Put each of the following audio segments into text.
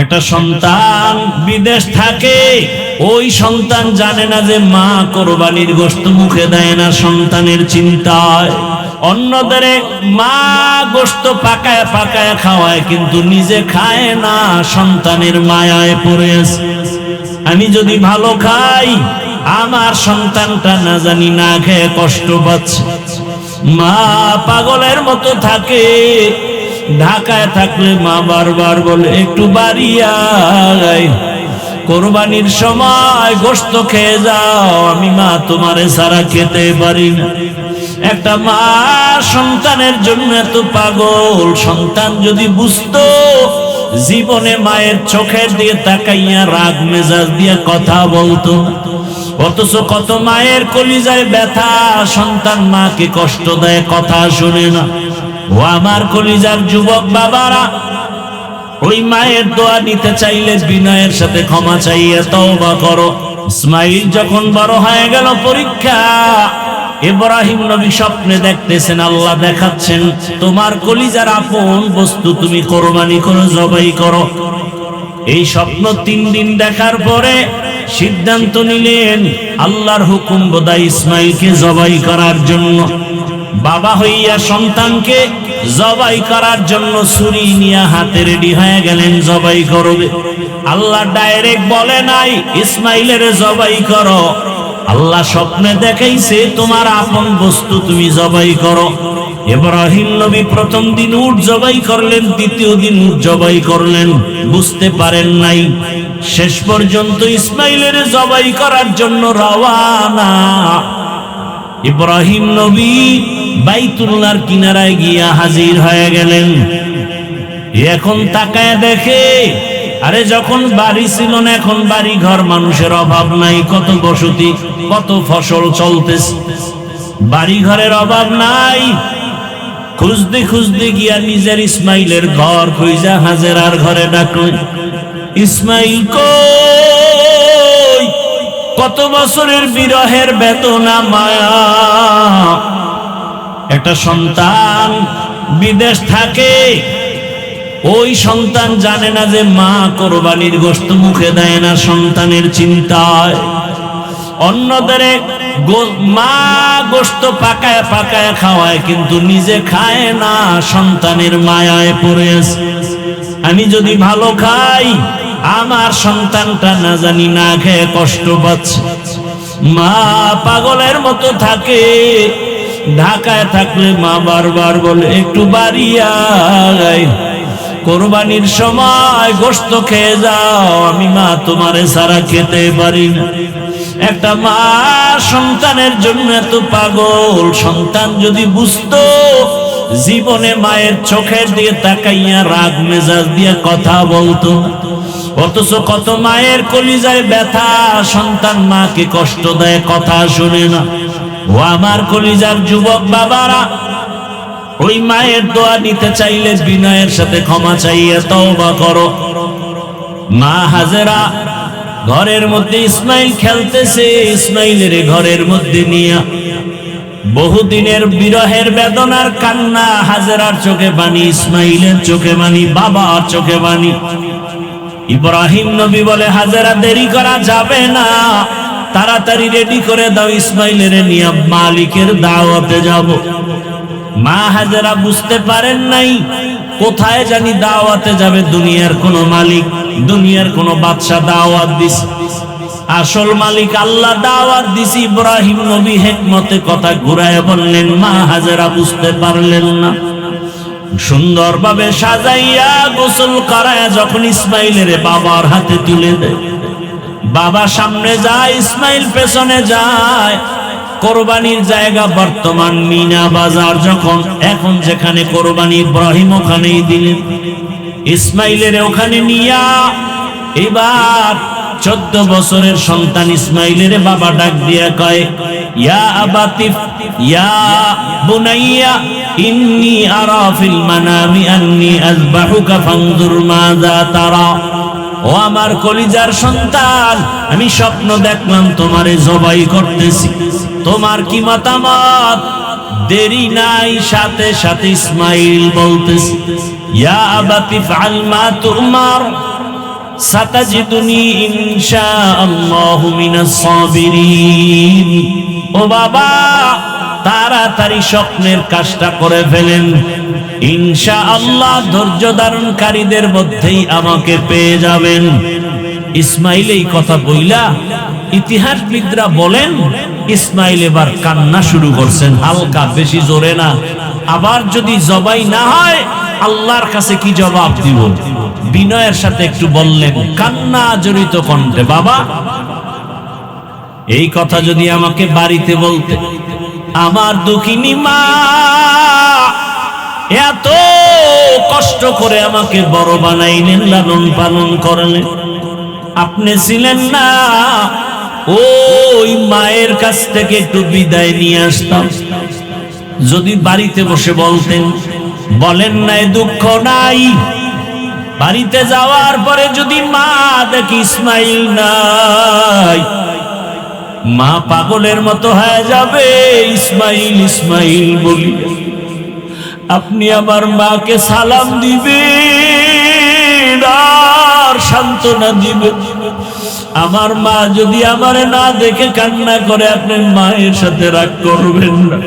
একটা সন্তান বিদেশ থাকে, ওই সন্তান জানে না যে মা কোরবানির গোশত মুখে দেয় না সন্তানের চিন্তায়। অন্যদের মা গোশত পাকায় পাকায় খাওয়ায়, কিন্তু নিজে খায় না, সন্তানের মায়ায় পড়ে আছে। আমি যদি ভালো খাই, আমার সন্তানটা না জানি না খেয়ে কষ্ট পাচ্ছে। মা পাগলের মতো থাকে। ঢাকায় থাকলে মা বারবার বলে একটু বাড়ি আয়, কোরবানির সময় গোশত খেয়ে যাও, আমি মা তোমারে ছাড়া খেতে পারি না। একটা মা সন্তানের জন্য এত পাগল। সন্তান যদি বুঝতো, জীবনে মায়ের চোখের দিয়ে তাকাইয়া রাগ মেজাজ দিয়ে কথা বলতো। অথচ কত মায়ের কলিজায় ব্যথা, সন্তান মাকে কষ্ট দেয়, কথা শুনে না। ও আমার কলিজার যুবক বাবারা, ওই মায়ের দোয়া নিতে চাইলে বিনয়ের সাথে ক্ষমা চাইয়ে তওবা করো। ইসমাইল যখন বড় হয়ে গেল, পরীক্ষা। ইব্রাহিম নবী স্বপ্নে দেখতেছেন, আল্লাহ দেখাচ্ছেন তোমার কলিজার আপন বস্তু তুমি কোরবানি করো, জবাই করো। এই স্বপ্ন 3 দিন দেখার পরে সিদ্ধান্ত নিলেন আল্লাহর হুকুম বোধহয় ইসমাইলকে জবাই করার জন্য। বাবা হইয়া সন্তানকে জবাই করার জন্য ছুরি নিয়ে হাতে রেডি হয়ে গেলেন, জবাই করবে। আল্লাহ ডাইরেক্ট বলে নাই ইসমাইলের জবাই করো। আল্লাহ স্বপ্নে দেখাইছে তোমার আপন বস্তু তুমি জবাই করো। ইব্রাহিম নবী প্রথম দিন উট জবাই করলেন, দ্বিতীয় দিন উট জবাই করলেন, বুঝতে পারেন নাই। শেষ পর্যন্ত ইসমাইলের জবাই করার জন্য রওয়ানা। ইব্রাহিম নবী বাইতুল্লাহর কিনারায় গিয়া হাজির হয়ে গেলেন। এখন তাকায় দেখে, আরে যখন বাড়ি ছিল না, এখন বাড়ি ঘর, মানুষের অভাব নাই, কত বসতি, কত ফসল চলতেছে, বাড়ি ঘরের অভাব নাই। খুঁজতে খুঁজতে গিয়া নিজের ইসমাইলের ঘর খুঁজা হাজেরার ঘরে ডাকলেন, ইসমাইল কই? কত বছরের বিরহের বেদনা মায়া। একটা সন্তান বিদেশ থাকে, ওই সন্তান জানে না যে মা কোরবানির গোশত মুখে দেয় না সন্তানের চিন্তায়। অন্যদের মা গোশত পাকায় পাকায় খাওয়ায়, কিন্তু নিজে খায় না, সন্তানের মায়ায় পড়ে আছে। আমি যদি ভালো খাই, আমার সন্তানটা না জানি না খেয়ে কষ্ট পাচ্ছে। মা পাগলের মতো থাকে। ঢাকায় থাকলে মা বারবার বলে একটু বাড়ি আয়, কোরবানির সময় গোশত খেয়ে যাও, আমি মা তোমারে ছাড়া খেতে পারি না। একটা মা সন্তানের জন্য এত পাগল। সন্তান যদি বুঝতো, জীবনে মায়ের চোখের দিয়ে তাকাইয়া রাগ মেজাজ দিয়ে কথা বলতো। অথচ কত মায়ের কলিজায় ব্যথা, সন্তান মাকে কষ্ট দেয়, কথা শুনে না। ও আমার কলিজার যুবক বাবারা, ওই মায়ের দোয়া নিতে চাইলে বিনয়ের সাথে ক্ষমা চাইয়ে তওবা করো। মা হাজেরা ঘরের মধ্যে ইসমাইল খেলতেছে, ইসমাইলের ঘরের মধ্যে নিয়ে বহুদিনের বিরহের বেদনার কান্না। হাজেরার চোখে পানি, ইসমাইলের চোখে পানি, বাবার চোখে পানি। ইব্রাহিম নবী বলে, হাজেরা দেরি করা যাবে না, তাড়াতাড়ি রেডি করে দাও, ইসমাইলের নিয়ে মালিকের দাওয়াতে যাব। মা হাজেরা বুঝতে পারেন নাই, কোথায় জানি দাওয়াতে যাবে। দুনিয়ার কোন মালিক, দুনিয়ার কোন বাদশা দাওয়াত দিস, আসল মালিক আল্লাহ দাওয়াত দিছি। ইব্রাহিম নবী হিকমতে কথা ঘুরায় বললেন, মা হাজেরা বুঝতে পারলেন না। সুন্দরভাবে সাজাইয়া গোসল করায় যখন ইসমাইলের বাবার হাতে তুলে দেয়, বাবা সামনে যায়, ইসমাইল পেছনে যায়। কোরবানির জায়গা বর্তমান মিনা বাজার, যখন এখন যেখানে কোরবানি ইব্রাহিম ওখানেই দিলেন। ইসমাইলের ওখানে নিয়া এবার 14 বছরের সন্তান ইসমাইলের বাবা ডাক দিয়া কয়, ইয়া আবাতিফ ইয়া বুনাইয়া ইন্নী আরা ফিল মানামি আন্নী আযবাহুকা ফানজুর মাযা তারা। ও আমার কলিজার সন্তান, আমি স্বপ্ন দেখলাম তোমারে জবাই করতেছি, তোমার কি মতামত? দেরি নাই, সাথে সাথে ইসমাইল বলতেছে, ইয়া আবাতি ফাআল মা তুমার, সাতাজিদুনি ইনশাআল্লাহু মিনাস সাবিরিন। ও বাবা, তাড়াতাড়ি স্বপ্নের কাজটা করে ফেলেন, ইনশাআল্লাহ ধৈর্য ধারণকারীদের মধ্যেই আমাকে পেয়ে যাবেন। ইসমাইল এই কথা বইলা ইতিহাসবিদরা বলেন ইসমাইল এবার কান্না শুরু করছেন, হালকা, বেশি জোরে না। আবার যদি জবাই না হয় আল্লাহর কাছে কি জবাব দিব? বিনয়ের সাথে একটু বললেন কান্না জড়িত কণ্ঠে, বাবা এই কথা যদি আমাকে বাড়িতে বলতে, আমার দুঃখিনী মা এত কষ্ট করে আমাকে বড় বানাইলেন, লালন পালন করলেন, আপনি ছিলেন না, ওই মায়ের কাছ থেকে একটু বিদায় নিয়ে আসতাম। যদি বাড়িতে বসে বলতেন, বলেন নাই দুঃখ নাই, বাড়িতে যাওয়ার পরে যদি মা দেখি ইসমাইল নাই, মা পাগলের মতো হয়ে যাবে, ইসমাইল ইসমাইল বলি। আপনি আমার মাকে সালাম দিবেন আর সান্ত্বনা দিবেন। আমার মা যদি আমারে না দেখে কান্না করে, আপনি মায়ের সাথে রাগ করবেন না,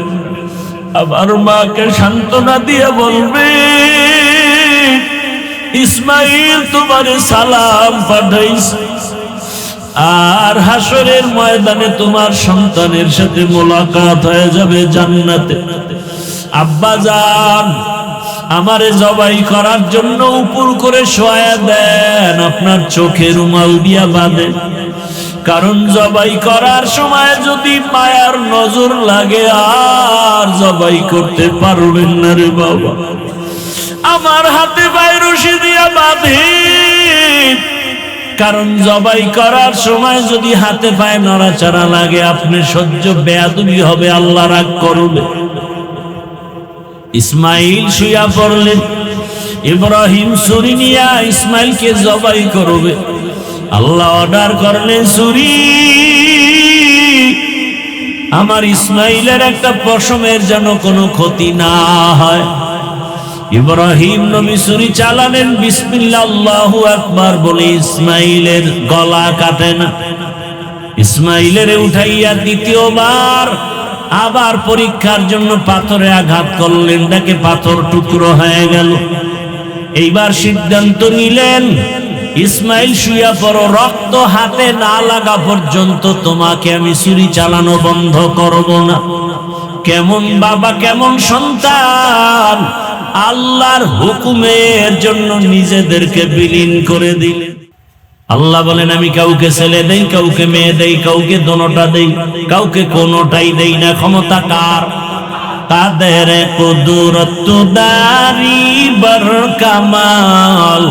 আমার মাকে সান্ত্বনা দিয়ে বলবেন ইসমাইল তোমারে সালাম পাঠাইছে, আর হাসরের ময়দানে তোমার সন্তানের সাথে মোলাকাত হয়ে যাবে জান্নাতে। আব্বা জান, আমারে জবাই করার জন্য উপর করে শোয়া দেন, আপনার চোখে রুমাল দিয়া বাঁধেন, কারণ জবাই করার সময় যদি মায়ার নজর লাগে আর জবাই করতে পারবেন না রে বাবা। আমার হাতে পায়ে রশি দিয়া বাঁধেন, কারণ জবাই করার সময় যদি হাতে পায়ে নড়াচড়া লাগে আপনি সহ্য বেয়াদবি হবে, আল্লাহ রাগ করবে। ইসমাইল শুয়া পড়লেন, ইব্রাহিম ছুরি নিয়া ইসমাইলকে জবাই করবে। আল্লাহ অর্ডার করলেন, ছুরি আমার ইসমাইলের একটা পশমের যেন কোনো ক্ষতি না হয়। ইব্রাহিম নবী ছুরি চালালেন, বিসমিল্লাহ আল্লাহু আকবার বলে ইসমাইলের গলা কাটে না। ইসমাইলের উঠাইয়া দ্বিতীয়বার আবার পরীক্ষার জন্য পাথরে আঘাত করলেন, দেখে পাথর টুকরো হয়ে গেল। এইবার সিদ্ধান্ত নিলেন, ইসমাইল শুয়া পড়ো, রক্ত হাতে না লাগা পর্যন্ত তোমাকে আমি ছুরি চালানো বন্ধ করব না। কেমন বাবা, কেমন সন্তান, আল্লাহর হুকুমের জন্য নিজেদেরকে বিলীন করে দিলেন। আল্লাহ বলেন, আমি কাউকে ছেলে দেই, কাউকে মেয়ে দেই, কাউকে দোনোটা দেই, কাউকে কোনোটাই দেই না। ক্ষমতা কার? কাদের কুদরত দারি বর কামাল,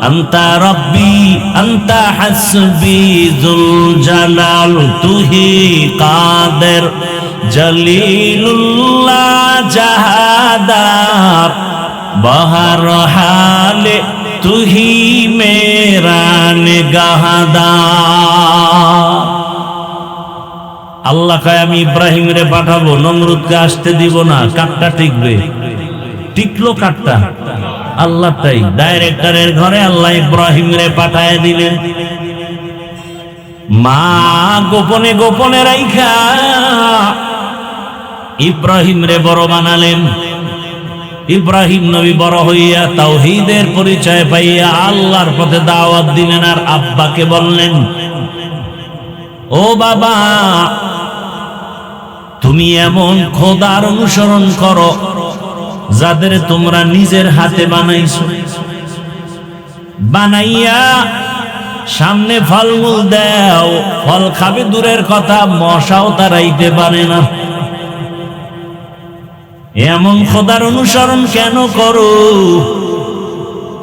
আন্তা রব্বি আন্তা হাসবি যুল জালাল, তুহি কাদের জলিলুল্লাহ জাহাদার, বহর হালে তুহি মেরা নিগাহদার। আল্লাহ কয় আমি ইব্রাহিম রে পাঠাবো, নমরুদকে আসতে দিব না। কাঠটা টিকবে, টিকলো কাঠটা? আল্লাহ তাই ডাইরেক্টরের ঘরে আল্লাহ ইব্রাহিম রে পাঠায় দিলেন। মা গোপনে গোপনে রাইখা ইব্রাহিম রে বড় বানালেন। ইব্রাহিম নবী বড় হইয়া তাওহীদের পরিচয় পাইয়া আল্লাহর পথে দাওয়াত দিলেন। আর আব্বাকে বললেন, ও বাবা, তুমি এমন খোদার অনুসরণ করো যাদের তোমরা নিজের হাতে বানাইছো, বানাইয়া সামনে ফলমূল দাও, ফল খাবে দূরের কথা, মশাও তারাইতে পারে না। এমন খোদার অনুসরণ কেন করো?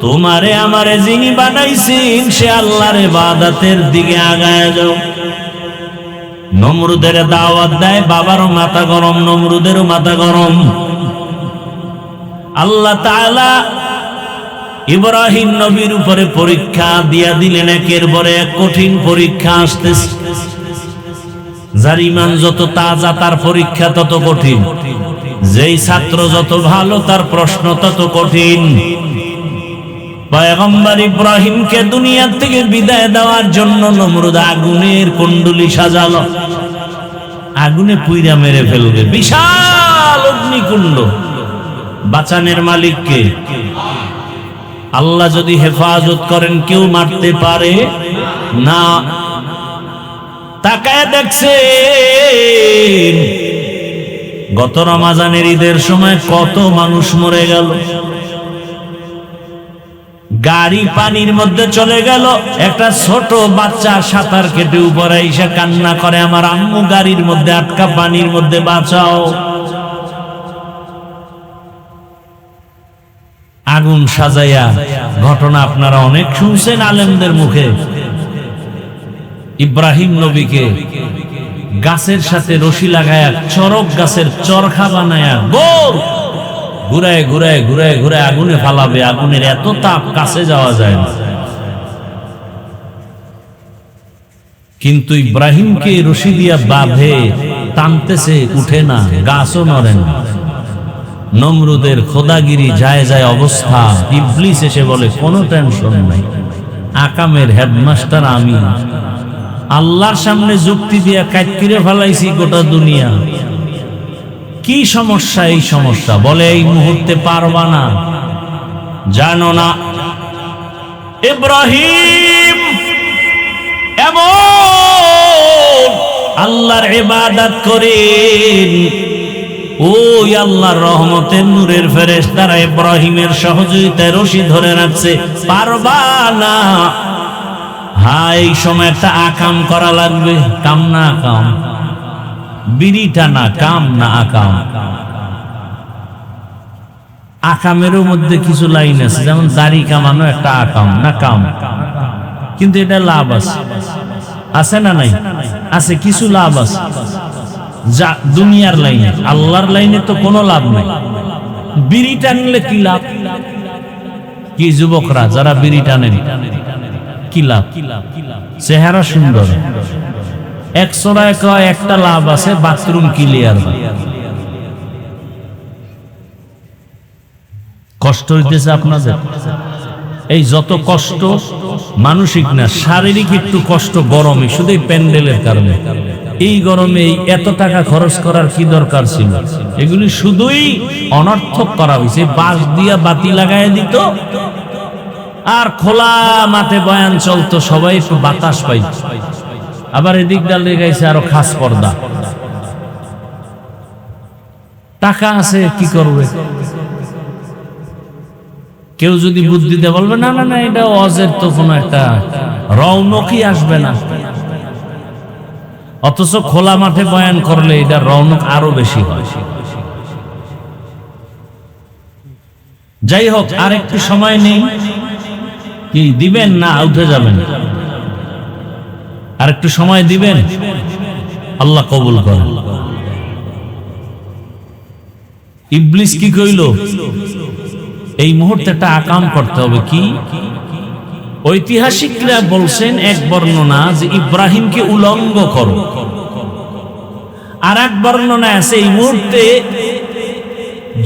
তোমারে আমারে যিনি বানাইছেন সে আল্লাহর ইবাদতের দিকে আগায় যাও। নমরুদের দাওয়াত দেয়, বাবারও মাথা গরম, নমরুদেরও মাথা গরম। আল্লাহ তাআলা ইব্রাহিম নবীর উপরে পরীক্ষা দিয়া দিলেন, একের পরে এক কঠিন পরীক্ষা আসতেছে। যার ঈমান যত তাজা তার পরীক্ষা তত কঠিন, যেই ছাত্র যত ভালো তার প্রশ্ন তত কঠিন। পয়গম্বর ইব্রাহিমকে দুনিয়া থেকে বিদায় দেওয়ার জন্য নমরুদ আগুনের কুণ্ডলী সাজালো, আগুনে পুইরা মেরে ফেলবে, বিশাল অগ্নিকুণ্ড। বাঁচানের মালিক কে? আল্লাহ যদি হেফাজত করেন কেউ মারতে পারে না। তাকায় দেখছে গত রমজানের ঈদের সময় কত মানুষ মরে গেল, গাড়ি পানির মধ্যে চলে গেল, একটা ছোট বাচ্চা সাঁতার কেটে উপরে এসে কান্না করে, আমার আম্মু গাড়ির মধ্যে আটকা, পানির মধ্যে বাঁচাও। আগুন সাজাইয়া ঘটনা আপনারা অনেক শুনছেন আলেমদের মুখে। ইব্রাহিম নবীকে গাছের সাথে রশি লাগায়া চরক গাছের চরখা বানায়া গোল ঘুরায় ঘুরায় ঘুরায় ঘুরায় আগুনে ফালাবে। আগুনের এত তাপ, কাছে যাওয়া যায় না। কিন্তু ইব্রাহিমকে রশি দিয়া বাঁধে টানতেছে, উঠে না, গাছও নড়ে না। নমরুদের খোদাগিরি যায় যায় অবস্থা। ইবলিস এসে বলে কোনো টেনশন নাই, আকামের হেডমাস্টার আমি, আল্লাহর সামনে যুক্তি দিয়া কাটকিরে ফেলাইছি গোটা দুনিয়া। কি সমস্যা? এই সমস্যা বলে এই মুহূর্তে পারবা না, জানো না ইব্রাহিম এমন আল্লাহর ইবাদত করেন, ওই আল্লাহর রহমতের নূরের ফেরেশতারা ইব্রাহিমের সহযোগিতায় রশি ধরে রাখছে, পারবা না। হ্যাঁ, এই সময় একটা আকাম করা লাগবে। কাম না আকাম, বিড়িটা না, কাম না আকাম। আকামেরও মধ্যে কিছু লাইন আছে, যেমন দাড়ি কামানো একটা আকাম না কাম, কিন্তু এটা লাভ আছে, আছে না নাই? আছে, কিছু লাভ আছে। যা দুনিয়ার লাইনে, আল্লাহর লাইনে তো কোনো লাভ নাই। বিড়ি টানলে কি লাভ? কি যুবকরা যারা বিড়ি টানেন, কি লাভ? চেহারা সুন্দর, একশোরায় কয় একটা লাভ আছে, বাথরুম ক্লিয়ার। কষ্ট হইতেছে আপনাদের? এই যত কষ্ট মানসিক না, শারীরিক একটু কষ্ট গরমে, শুধু প্যান্ডেলের কারণে। এই গরমে এত টাকা খরচ করার কি দরকার ছিল? এগুলি শুধুই অনর্থক করা হয়েছে। বাঁশ দিয়া বাতি লাগাই দিত, আর খোলা মাঠে বয়ান চলতো, সবাই একটু বাতাস পাইত। আবার এদিক ডাল লেগাইছে আরো খাস পর্দা। টাকা আছে, কি করবে? কেউ যদি বুদ্ধি দেয় বলবে না না না, এটা অজের তো কোনো একটা রৌনকই আসবে না। অথচ খোলা মাঠে বয়ান করলে এটা রৌনক আরো বেশি হয়। যাই হোক, আর একটু সময় নেই। কি দিবেন না উঠে যাবেন? আর একটু সময় দিবেন, আল্লাহ কবুল করেন। ইবলিস কি কইল? এই মুহূর্তে একটা আকাম করতে হবে। কি? ঐতিহাসিকরা বলছেন এক বর্ণনা যে ইব্রাহিমকে উলঙ্গ করো, আর এক বর্ণনা আছে এই মুহূর্তে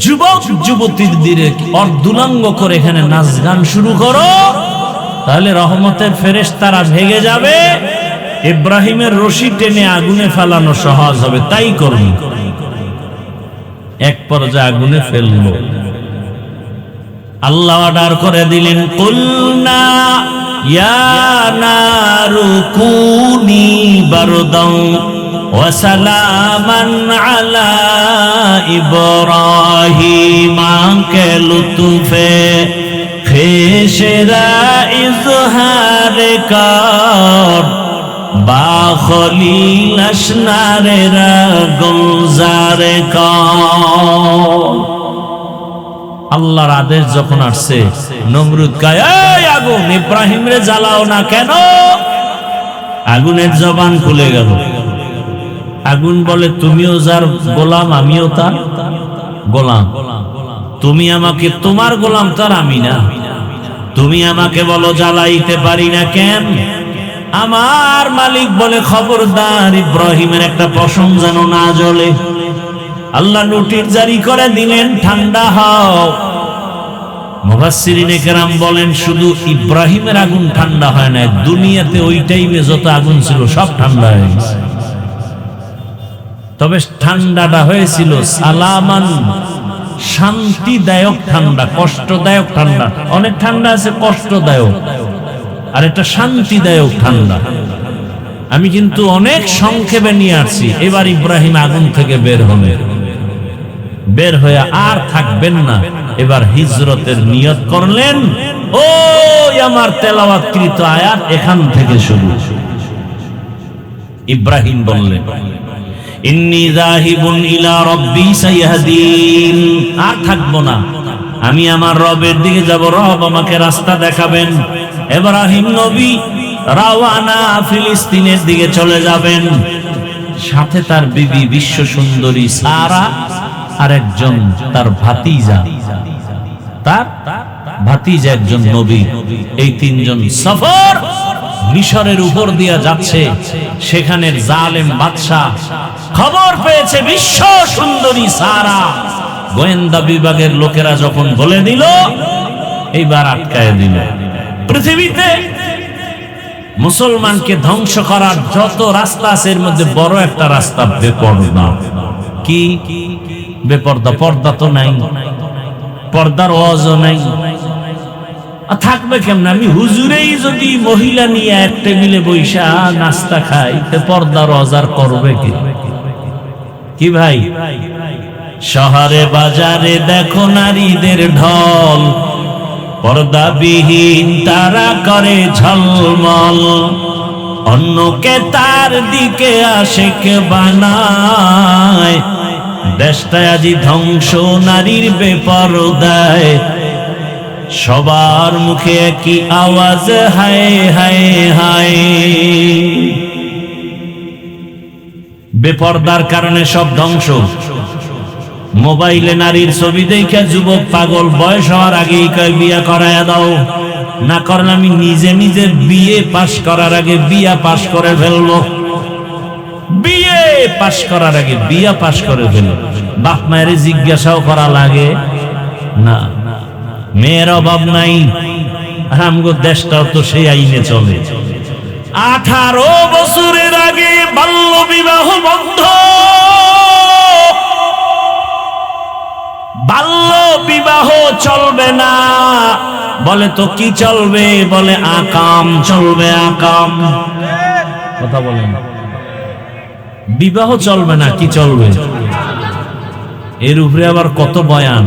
যুবক যুবতীদের অর্ধুলঙ্গ করে এখানে নাচ গান শুরু করো, তাহলে রহমতের ফেরেশতারা ভেগে যাবে, ইব্রাহিমের রশি টেনে আগুনে ফেলানো সহজ হবে। তাই করুন। এক পর্যায়ে আগুনে ফেললো। আল্লাহ অর্ডার করে দিলেন, কুলনা ইয়া নারু কুনি বারদাও ওয়া সালামান আলা ইব্রাহিম, কে লুতুফে খেশরা ইজহার কর, বা খলিল আশনারেরা গুলজার কর। আল্লাহর আদেশ যখন আসছে, নমরুদ কয়, এই আগুন, ইব্রাহিম রে জ্বালাও না কেন? আগুনের জবান খুলে গেল। আগুন বলে, তুমিও যার গোলাম, আমিও তার গোলাম। তুমি আমাকে তোমার গোলাম, তার আমি না। তুমি আমাকে বলো জ্বালাইতে পারি না কেন? আমার মালিক বলে, খবরদার ইব্রাহিমের একটা পশম যেন না জ্বলে। আল্লাহ নোটিশ জারি করে দিলেন, ঠান্ডা হও। মুফাসসিরিনে কেরাম বলেন শুধু ইব্রাহিমের আগুন ঠান্ডা হয় না, দুনিয়াতে ওই টাইমে যত আগুন ছিল সব ঠান্ডা হয়ে গেছে। তবে ঠান্ডাটা হয়েছিল সালামান, শান্তিদায়ক ঠান্ডা, কষ্টদায়ক ঠান্ডা। অনেক ঠান্ডা আছে কষ্টদায়ক, আর একটা শান্তিদায়ক ঠান্ডা। আমি কিন্তু অনেক সংক্ষেপে নিয়ে আসছি। এবার ইব্রাহিম আগুন থেকে বের হলেন, বের হয়ে আর থাকবেন না, এবার হিজরতের নিয়ত করলেন। ওই আমার তেলাওয়াতকৃত আয়াত এখান থেকে শুরু। ইব্রাহিম বললেন, ইন্নী যাহিবুন ইলা রাব্বি সাইয়াহদিন, আর থাকবো না, আমি আমার রবের দিকে যাব, রব আমাকে রাস্তা দেখাবেন। ইব্রাহিম নবী রাওয়ানা ফিলিস্তিনের দিকে চলে যাবেন। সাথে তার বিবি বিশ্ব সুন্দরী সারা আর একজন তার ভাতিজা, তার ভাতিজা একজন নবী। এই তিনজন সফর মিশরের উপর দিয়া যাচ্ছে। সেখানের জালেম বাদশাহ খবর পেয়েছে বিশ্ব সুন্দরী সারা। গোয়েন্দা বিভাগের লোকেরা যখন বলে দিল, এইবার আটকায় দিল। পৃথিবীতে মুসলমানকে ধ্বংস করার যত রাস্তা আছে এর মধ্যে বড় একটা রাস্তা বেপরদা। কি বেপরদা? পর্দা তো নাই, পর্দার ওয়াজও নাই, থাকবে কেমন? আমি হুজুরেই যদি মহিলা নিয়ে এক টেবিলে বৈশা নাস্তা খাই, পর্দার ওয়াজ করবে কি? কি ভাই? শহরে বাজারে দেখো নারীদের ঢল, পর্দাবিহীন তারা করে ঝলমল, অন্যকে তার দিকে আশিক বানায়। দেশটা আজি ধ্বংস নারীর বেপরদায়, সবার মুখে একই আওয়াজ, হায় হায় হায়। বেপরদার কারণে সব ধ্বংস। মোবাইলে নারীর ছবি দেখে যুবক পাগল, বয়স হওয়ার আগেই কয় বিয়া করায়া দাও, না করলে আমি নিজে নিজে বিয়ে পাশ করার আগে বিয়া পাশ করে ফেলবো। বিয়ে পাশ করার আগে বিয়া পাশ করে ফেলবো। বাপ মায়ের জিজ্ঞাসাও করা লাগে না। মেয়ের অভাব নাই, আমগো দেশটাও তো সেই আইনে চলে। 18 বছরের আগে বাল্য বিবাহ বন্ধ। বাল্য বিবাহ চলবে না। বলে তো কি চলবে? বলে আকাম চলবে, আকাম। কথা বলেন, বিবাহ চলবে না, কি চলবে? এর উপরে আবার কত বয়ান।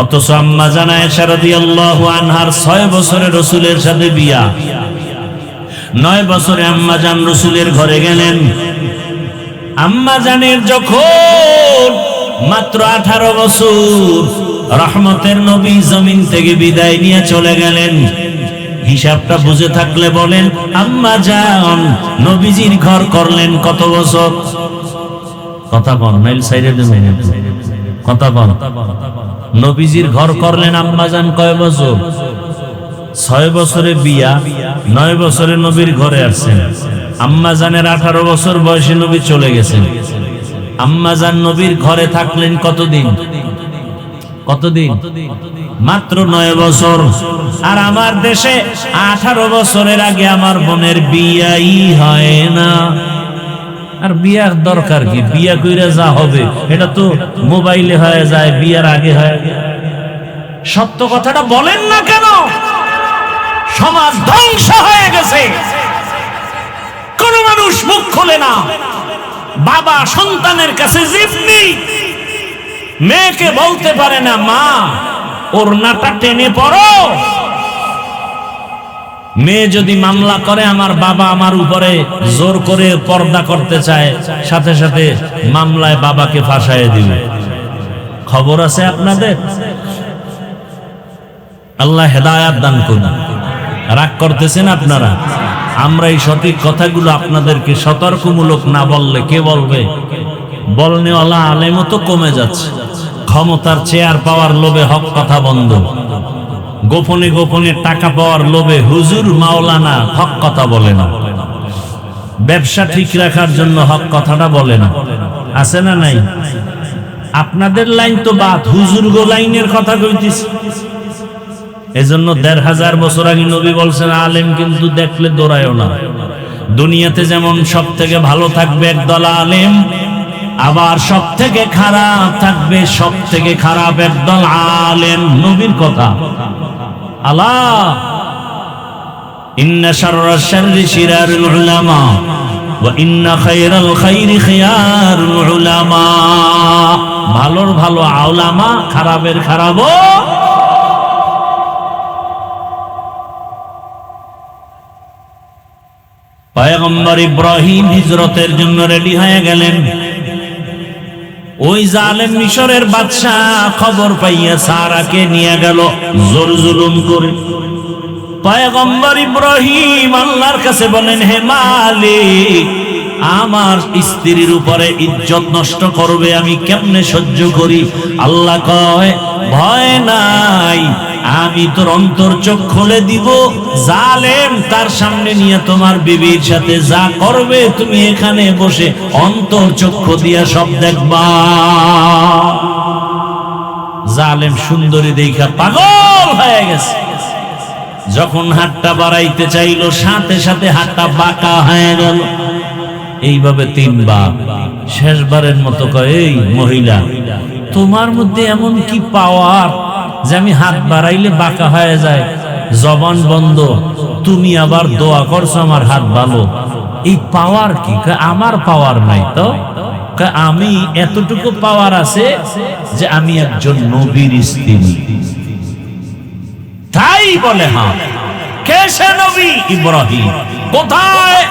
অথচ আম্মা জান আয়েশা রাদিয়াল্লাহু আনহার 6 বছরে রাসূলের সাথে বিয়া। 9 বছরে আম্মা জান রাসূলের ঘরে গেলেন। আম্মা জানের যখন মাত্র 18 বছর, রহমতের নবী জমিন থেকে বিদায় নিয়ে চলে গেলেন। হিসাবটা বুঝে থাকলে বলেন, আম্মা জান নবীজির ঘর করলেন কত বছর? কথা বল, নাইল সাইডে দেন, কথা বল। নবীজির ঘর করলেন আম্মা জান কয় বছর? 6 বছরে বিয়া, 9 বছরে নবীর ঘরে আসছেন। আম্মা জানের 18 বছর বয়সে নবী চলে গেছেন। আম্মা জান নবীর ঘরে থাকলেন কতদিন? কতদিন? মাত্র 9 বছর। আর আমার দেশে 18 বছরের আগে আমার বোনের বিয়াই হয় না। আর বিয়ার দরকার কি? বিয়া কইরা যা হবে এটা তো মোবাইলে হয়ে যায়, বিয়ার আগে হয়। সত্য কথাটা বলেন না কেন? সমাজ ধ্বংস হয়ে গেছে, কোন মানুষ মুখ খোলে না। বাবা সন্তানের কাছে জিম্মি, মেয়েকে বলতে পারে না মা ওড়নাটা টেনে পড়ো। মেয়ে যদি মামলা করে আমার বাবা আমার উপরে জোর করে পর্দা করতে চায়, সাথে সাথে মামলায় বাবাকে ফাঁসায় দিবে। খবর আছে আপনাদের? আল্লাহ হেদায়াত দান করুন। রাগ করতেছেন আপনারা? আমরা এই সঠিক কথাগুলো আপনাদেরকে সতর্কমূলক না বললে কে বলবে? বলনেওয়ালা আলেমও তো কমে যাচ্ছে। ক্ষমতার চেয়ার পাওয়ার লোভে হক কথা বন্ধ। গোপনে গোপনে টাকা পাওয়ার লোভে হুজুর মাওলানা হক কথা বলে না। ব্যবসা ঠিক রাখার জন্য হক কথাটা বলে না। আছে না নাই? আপনাদের লাইন তো বাদ, হুজুর গো লাইনের কথা কইতেছি। এজন্য ১৫০০ বছর আগে নবী বলছেন আলেম কিন্তু দেখলে দৌড়ায়ও না। দুনিয়াতে যেমন সব থেকে ভালো থাকবে একদল আলেম, আবার সব থেকে খারাপ থাকবে সব থেকে খারাপ একদল আলেম। নবীর কথা। আলা ইন্না শাররাশ শাররি শিরারুল উলামা ওয়া ইন্না খায়রাল খায়রি খিয়ারুল উলামা। ভালোর ভালো আউলামা, খারাপের খারাপও। পয়গম্বর ইব্রাহিম হিজরতের জন্য রেডি হয়ে গেলেন। ওই জালেম মিশরের বাদশা খবর পাইয়া সারাকে নিয়ে গেল জোর জুলুম করে। পয়গম্বর ইব্রাহিম আল্লাহর কাছে বলেন, হে মালিক, আমার স্ত্রীর উপরে ইজ্জত নষ্ট করবে, আমি কেমনে সহ্য করি? আল্লাহ কয়, ভয় নাই, আমি তোর অন্তর চোখ খুলে দিব। জালেম তার সামনে নিয়ে তোমার বিবির সাথে যা করবে তুমি এখানে বসে অন্তর চক্ষু দিয়া সব দেখবা। জালেম সুন্দরী দেখা পাগল হয়ে গেছে। যখন হাতটা বাড়াইতে চাইলো সাথে সাথে হাতটা বাঁকা হয়ে গেল। এইভাবে ৩ বার। শেষবারের মতো কয়, এই মহিলা, তোমার মধ্যে এমন কি পাওয়ার যে আমি হাত বাড়াইলে বাঁকা হয়ে যায়? জবান বন্ধ, তুমি আবার দোয়া করছো আমার হাত ভালো, এই পাওয়ার কি? আমার পাওয়ার নাই তো। আমি এতটুকু পাওয়ার আছে যে আমি একজন নবীর স্ত্রী। তাই বলে, হ্যাঁ, কে সে নবী? ইব্রাহিম। কোথায়?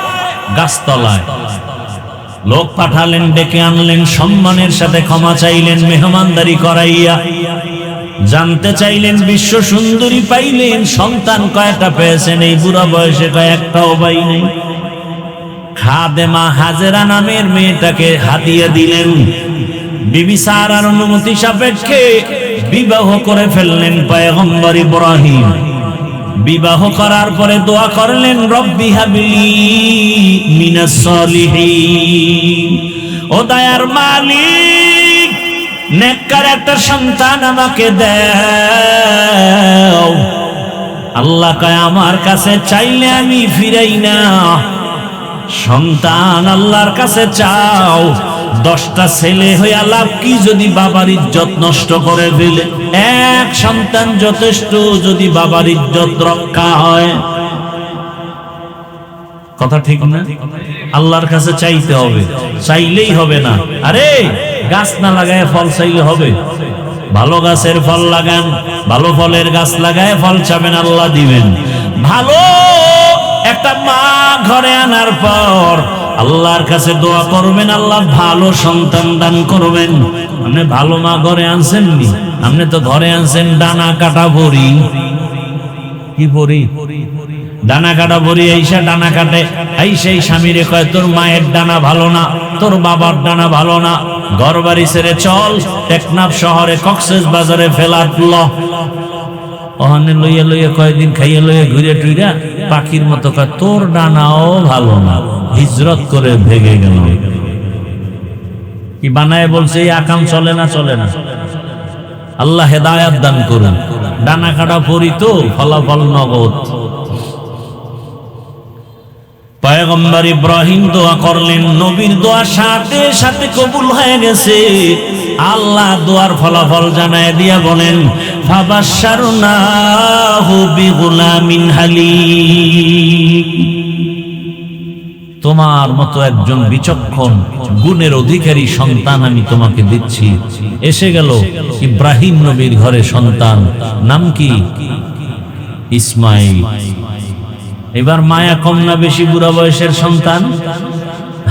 গাছতলায়। লোক পাঠালেন, ডেকে আনলেন, সম্মানের সাথে ক্ষমা চাইলেন, মেহমানদারি করাইয়া জানতে চাইলেন, বিশ্ব সুন্দরী পাইলেন, সন্তান কয়টা পেয়েছেন এই বুড়া বয়সে? কয়েকটাও পাই নাই। খাদেমা হাজেরা নামের মেয়েটাকে হাদিয়া দিলেন। বিবি সারার অনুমতি সাপেক্ষে বিবাহ করে ফেললেন পয়গম্বর ইব্রাহিম। বিবাহ করার পরে দোয়া করলেন, রব্বি হাবলি মিনাস সলিহিন। ও দয়ার মালিক, নেককার একটা সন্তান আমাকে দাও। আল্লাহ কয়, আমার কাছে চাইলে আমি ফিরাই না। সন্তান আল্লাহর কাছে চাও। 10টা ছেলে হইয়া লাভ কি যদি বাবার ইজ্জত নষ্ট করে ফেলে? এক সন্তান যথেষ্ট যদি বাবার ইজ্জত রক্ষা হয়। কথা ঠিক না? আল্লাহর কাছে চাইতে হবে, চাইলেই হবে না। আরে গাছ না লাগায় ফল চাইলে হবে? ভালো গাছের ফল লাগান, ভালো ফলের গাছ লাগায় ফল চাবেন, আল্লাহ দিবেন। ভালো একটা মা ঘরে আনার পর আল্লাহর কাছে দোয়া করবেন, আল্লাহ ভালো সন্তান দান করবেন। আপনি ভালো মা ঘরে আনছেন নি? আপনি তো ঘরে আনছেন ডানা কাটা বড়ি। কি বড়ি? ডানা কাটা বড়ি। আইসা ডানা কাটে, আইসা স্বামীরে কয়, তোর মায়ের ডানা ভালো না, তোর বাবার ডানা ভালো না, ঘর বাড়ি ছেড়ে চল টেকনাফ শহরে কক্সেস বাজারে ফেলাট ল। ওখানে লইয়া লইয়া কয়েকদিন খাইয়া লইয়া ঘুরে টুইরা পাখির মতো কয়, তোর ডানাও ভালো না, হিজরত করে ভেগে গেল। কি বানায় বলছে? এই আকাম চলে না, চলে না। আল্লাহ হেদায়াত দান করুন। ডানা কাটা পরি তো ফলাফল নগদ। পয়গম্বর ইব্রাহিম দোয়া করলেন, নবীর দোয়া সাথে সাথে কবুল হয়ে গেছে। আল্লাহ দোয়ার ফলাফল জানায় দিয়া বলেন, ফাবাশশারনাহু বিগুলামিন হালিম। তোমার মতো একজন বিচক্ষণ গুণের অধিকারী সন্তান আমি তোমাকে দিচ্ছি। এসে গেল ইব্রাহিম নবীর ঘরে সন্তান। নাম কি? ইসমাইল। এবার মায়া কম না বেশি বুড়া বয়সের সন্তান?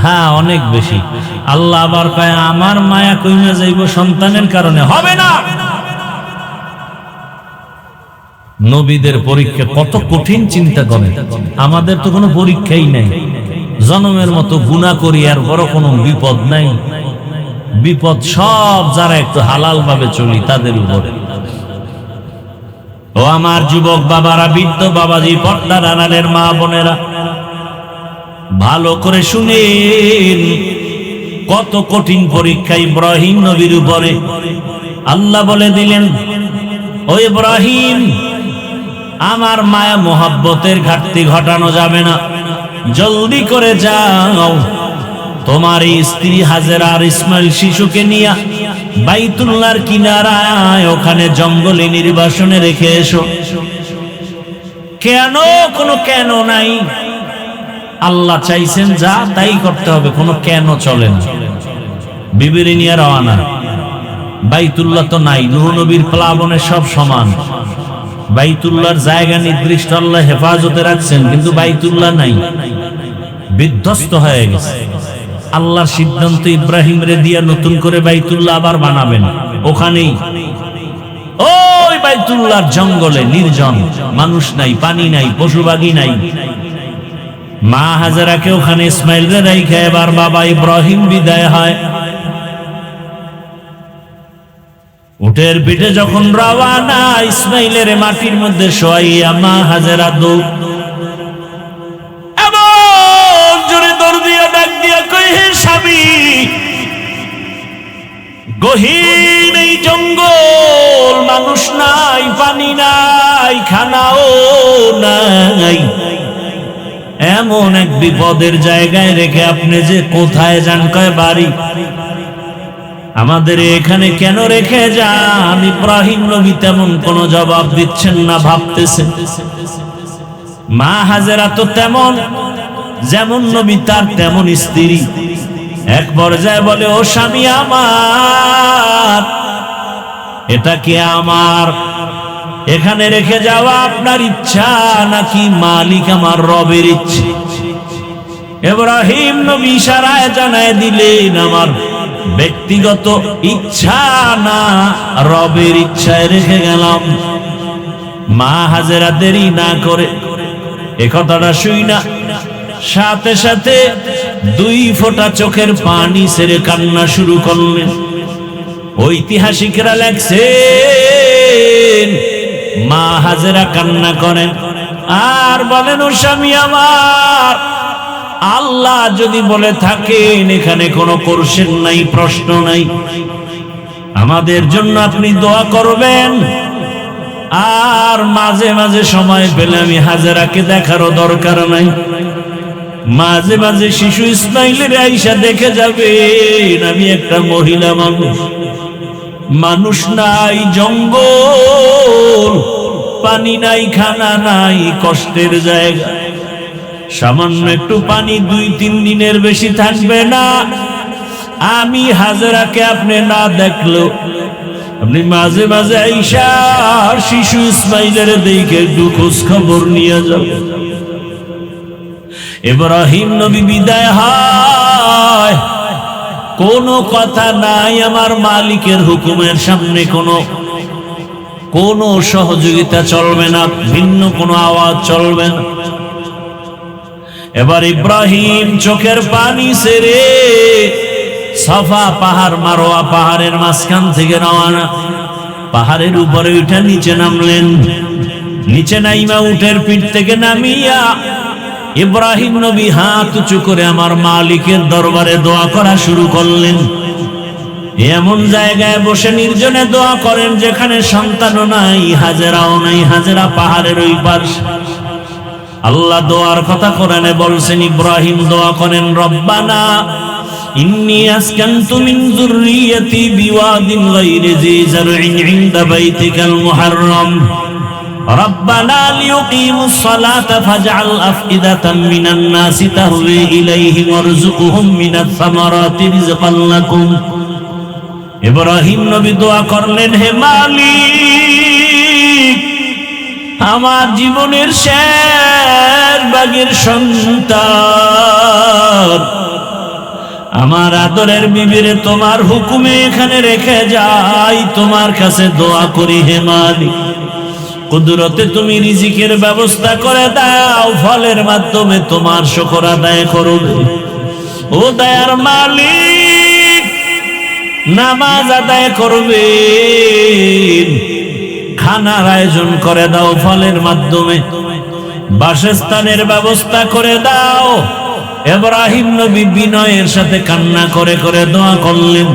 হ্যাঁ, অনেক বেশি। আল্লাহ আবার কয়, আমার মায়া কইমা যাইব সন্তানের কারণে? হবে না। নবীদের পরীক্ষা কত কঠিন চিন্তা করে। আমাদের তো কোনো পরীক্ষাই নাই। জনমের মতো গুনাহ করি, আর বড় কোনো বিপদ নাই। বিপদ সব যারা একটু হালাল ভাবে চলি তাদের উপরে। ও আমার যুবক বাবারা, বৃদ্ধ বাবাজি, পর্দার আড়ালের মা বোনেরা, ভালো করে শুনেন। কত কঠিন পরীক্ষা ইব্রাহিম নবীর উপরে। আল্লাহ বলে দিলেন, ও ইব্রাহিম, আমার মায়া মোহাব্বতের ঘাটতি ঘটানো যাবে না, জলদি করে যাও, তোমার এই স্ত্রী হাজেরা আর ইসমাইল শিশুকে নিয়ে বাইতুল্লাহর কিনারায় ওখানে জঙ্গলে নির্বাসনে রেখে এসো। কেন? কোনো কেন নাই। আল্লাহ চাইছেন যা তাই করতে হবে, কোনো কেন চলে না। বিবিরে নিয়ে রওনা। বাইতুল্লাহ তো নাই, নূহ নবীর প্লাবনে সব সমান। বাইতুল্লাহর জায়গা নির্দিষ্ট আল্লাহ হেফাজতে রাখছেন, কিন্তু বাইতুল্লাহ নাই, বিধ্বস্ত হয়ে গেছে। আল্লাহর সিদ্ধান্ত ইব্রাহিম রে দিয়া নতুন করে বাইতুল্লাহ আবার বানাবেন। ওখানেই ওই বাইতুল্লাহর জঙ্গলে নির্জন, মানুষ নাই, পানি নাই, পশুবাগী নাই। মা হাজেরাকে ওখানে ইসমাইল রে রাইখা এবার বাবা ইব্রাহিম বিদায় হয়। উটের পিঠে যখন রওয়ানা, ইসমাইলের মাটির মধ্যে শোয়াইয়া মা হাজেরা দৌড় এমন জোরে দৌড় দিয়া ডাক দিয়া কই, হে স্বামী, গহীন এই জঙ্গল, মানুষ নাই, পানি নাই, খানাও নাই, এমন এক বিপদের জায়গায় রেখে আপনি যে কোথায় যান? কয় বাড়ি। আমাদের এখানে কেন রেখে যান? ইব্রাহিম নবী তেমন কোন জবাব দিচ্ছেন না, ভাবতেছেন। মা হাজেরা তো তেমন, যেমন নবী তার তেমন স্ত্রী। এক পর্যায়ে বলে, ও স্বামী আমার, এটা কি আমার এখানে রেখে যাওয়া আপনার ইচ্ছা নাকি মালিক আমার রবের ইচ্ছে? ইব্রাহিম নবী ইশারায় জানায় দিলেন, আমার ব্যক্তিগত ইচ্ছা না, রবের ইচ্ছায় রেখে গেলাম। মা হাজেরা দেরি না করে এ কথাটা শুই না, সাথে সাথে 2 ফোঁটা চোখের পানি ছেড়ে কান্না শুরু করলেন। ঐতিহাসিকরা লেখছেন, মা হাজেরা কান্না করেন আর বলেন, ও স্বামী আমার, আল্লাহ যদি বলে থাকেন এখানে কোনো কোশ্চেন নাই, প্রশ্ন নাই, আমাদের জন্য আপনি দোয়া করবেন। আর মাঝে মাঝে সময় পেলে আমি হাজেরাকে দেখারও দরকার নাই, মাঝে মাঝে শিশু ইসমাইলের আইসা দেখে যাবেন। আমি একটা মহিলা মানুষ, মানুষ নাই, জঙ্গল, পানি নাই, খানা নাই, কষ্টের জায়গা। সামান্য একটু পানি 2-3 দিনের বেশি থাকবে না। আমি হাজেরাকে আপনি না দেখলো, আপনি মাঝে মাঝে আইসা শিশু ইসমাইলের দেখে একটু খোঁজ খবর নিয়ে যাবেন। ইব্রাহিম নবী বিদায় হয়, কোনো কথা নাই, আমার মালিকের হুকুমের সামনে কোনো সহযোগিতা চলবে না, ভিন্ন কোনো আওয়াজ চলবে না। এবার ইব্রাহিম চোখের পানি ছেড়ে সাফা পাহাড়, মারোয়া পাহাড়ের মাঝখান থেকে রওনা, পাহাড়ের উপরে উঠে নিচে নামলেন। নিচে নাইমা উটের পিঠ থেকে নামিয়া ইব্রাহিম নবী হাত উঁচু করে আমার মালিকের দরবারে দোয়া করা শুরু করলেন। এমন জায়গায় বসে নির্জনে দোয়া করেন যেখানে সন্তানও নাই, হাজেরাও নাই, হাজেরা পাহাড়ের ওই পাশে। আল্লাহ দোয়ার কথা কোরআনে বলছেন, ইব্রাহিম দোয়া করেন, রব্বানা ইন্নী আসকানতু মিন যুররিয়্যাতি বিওয়াদিন গায়রি যী যারইন ইনদা বাইতিকাল মুহাররাম রব্বানা লিয়ুকিমুস সালাতা ফাজআল আফইদাতাম মিনান নাসি তাহওয়ি ইলাইহিম ওয়ারযুকহুম মিনাস সামারাতি রিজকান লাকুম। ইব্রাহিম নবী দোয়া করলেন, হে মালিক, আমার জীবনের শেষ ভাগের সন্তান, আমার আদরের বিবিরে তোমার হুকুমে এখানে রেখে যাই, তোমার কাছে দোয়া করি, হে মালিক, কুদরতে তুমি রিজিকের ব্যবস্থা করে দাও, ফলের মাধ্যমে তোমার শুকর আদায় করবে। ও দয়ার মালিক, নামাজ আদায় করবে, খানার আয়োজন করে দাও, ফলের মাধ্যমে বাসস্থানের ব্যবস্থা করে দাও। ইব্রাহিম নবী বিনয়ের সাথে কান্না করে করে দোয়া করলেন।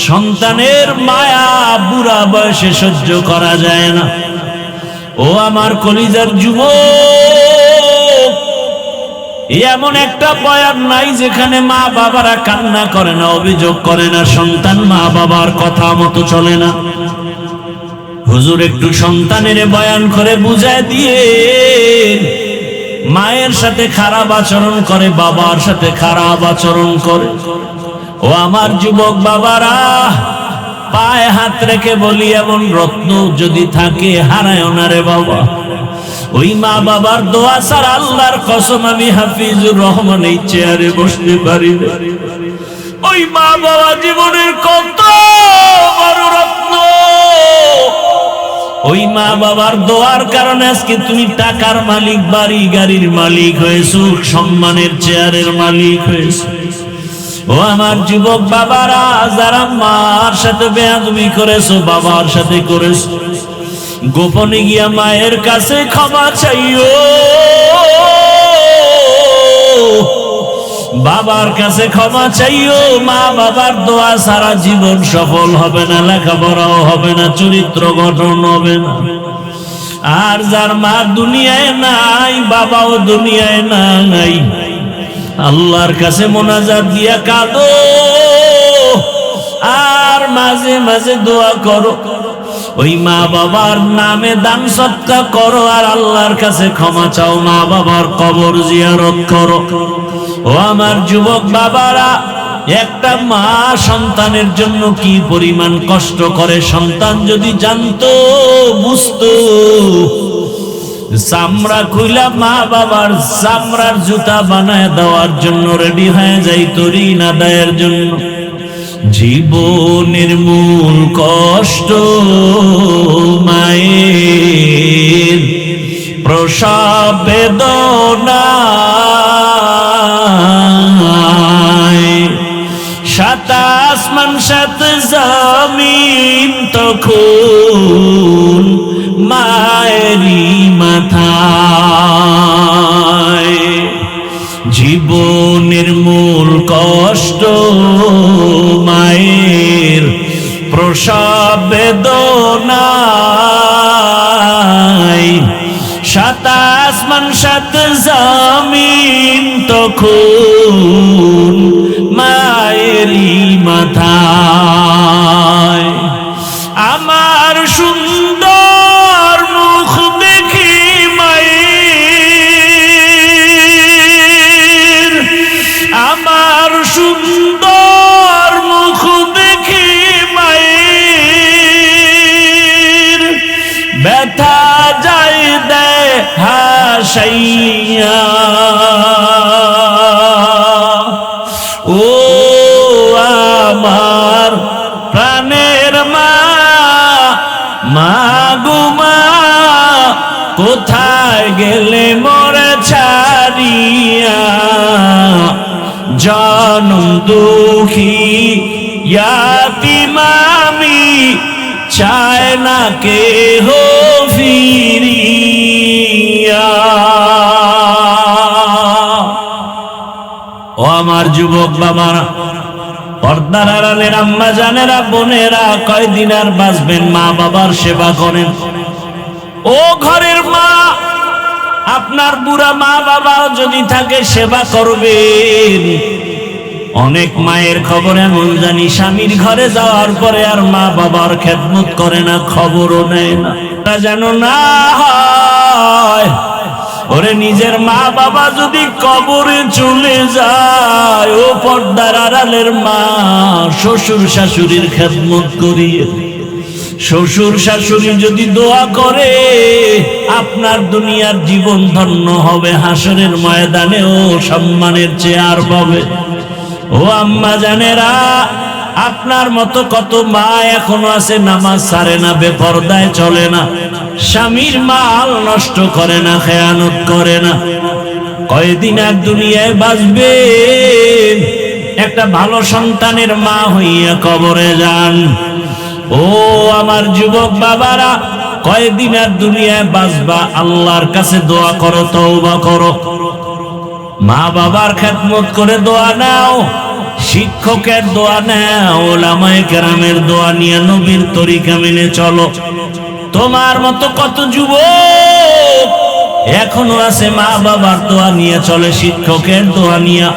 সন্তানের মায়া বুড়া বয়সে সহ্য করা যায় না, ও আমার কলিজার যুবক, এমন একটা বয়ান নাই যেখানে মা বাবারা কান্না করে না, অভিযোগ করে না, সন্তান মা বাবার কথা মতো চলে না। হুজুর একটু সন্তানের বয়ান করে বুঝায় দিয়ে, মায়ের সাথে খারাপ আচরণ করে, বাবার সাথে খারাপ আচরণ করে। ও আমার যুবক বাবারা, পায়ে হাত রেখে বলি, এমন রত্ন যদি থাকে হারায় না রে বাবা। ওই মা বাবার দোয়া ছাড়া আল্লাহর কসম আমি হাফিজুর রহমান এই চেয়ারে বসতে পারি না। ওই মা বাবা জীবনের কত বড় রত্ন। ওই মা বাবার দোয়ার কারণে আজকে তুমি টাকার মালিক, বাড়ি গাড়ির মালিক হয়েছো, সম্মানের চেয়ারের মালিক হয়েছো। ও আমার যুবক বাবারা, যারা মার সাথে বেয়াদবি করেছো, বাবার সাথে করেছো, গোপনে গিয়া মায়ের কাছে ক্ষমা চাইও, বাবার কাছে ক্ষমা চাইও। মা বাবার দোয়া সারা জীবন সফল হবে না, লেখাপড়াও হবে না, চরিত্র গঠন হবে না। আর যার মা দুনিয়ায় নাই, বাবাও দুনিয়ায় নাই, আল্লাহর কাছে মোনাজাত দিয়া কাঁদো, আর মাঝে মাঝে দোয়া করো। ওই মা বাবার নামে দান সদকা করো, আর আল্লাহর কাছে ক্ষমা চাও, মা বাবার কবর জিয়ারত করো। ও আমার যুবক বাবারা, একটা মা সন্তানের জন্য কি পরিমাণ কষ্ট করে, সন্তান যদি জানতো, বুঝতো, চামড়া খুইলা মা বাবার চামড়ার জুতা বানায় দেওয়ার জন্য রেডি হয়ে যাইত ঋণ আদায়ের জন্য। জীবনের মূল কষ্ট মায়ের প্রসব বেদনা, সাত আসমান সাত জমিন তখন মায়েরই মাথায়। জীবনের মূল কষ্ট মায়ের প্রসব বেদনা, সাত আসমান সাত জমিন তখন মায়েরই মাথায়। আমার সুন্দর মুখ দেখি মায়ের, আমার সুন্দর মুখ দেখি মায়ের, ব্যথা যায় দেয় হাসাইয়া। ও আমার প্রাণের মা, মা গো মা, কোথায় গেলে মোরে ছাড়িয়া, জনম দুঃখী ইয়াতীম আমি, চায় না কেহ ফিরিয়া। ও আমার যুবক বাবারা, পর্দার আড়ালের আম্মা জানেরা, বোনেরা, কয়দিন আর বাঁচবেন, মা বাবার সেবা করেন। ও ঘরের মা, আপনার বুড়া মা বাবা যদি থাকে সেবা করবেন। অনেক মায়ের খবর এমন জানি, স্বামীর ঘরে যাওয়ার পরে আর মা বাবার খেদমত করে না, খবরও নেয় না। তা যেন না হয়, ওরে নিজের মা বাবা যদি কবরে চলে যায়, ও পর্দার আড়ালের মা, শ্বশুর শাশুড়ির খেদমত করিয়ে, শ্বশুর শাশুড়ি যদি দোয়া করে, আপনার দুনিয়ার জীবন ধন্য হবে, হাসরের ময়দানেও সম্মানের চেয়ার পাবে। ও আম্মা জানেরা, আপনার মতো কত মা এখনো আছে, নামাজ ছাড়ে না, বেপরদায় চলে না, স্বামীর মাল নষ্ট করে না, খেয়ানত করে না। কয়দিন আর দুনিয়ায় বাঁচবে, একটা ভালো সন্তানের মা হইয়া কবরে যান। ও আমার যুবক বাবারা, কয়দিন আর দুনিয়ায় বাঁচবা, আল্লাহর কাছে দোয়া করো, তওবা করো, মা বাবার খেদমত করে দোয়া নাও, শিক্ষকের দোয়া নাও, ওলামায়ে কেরামের দোয়া নিয়ে নবীর তরিকা মেনে চলো। তোমার মতো কত যুবক এখনো আছে মা বাবার দোয়া নিয়ে চলে, শিক্ষকের দোয়া নিয়ে,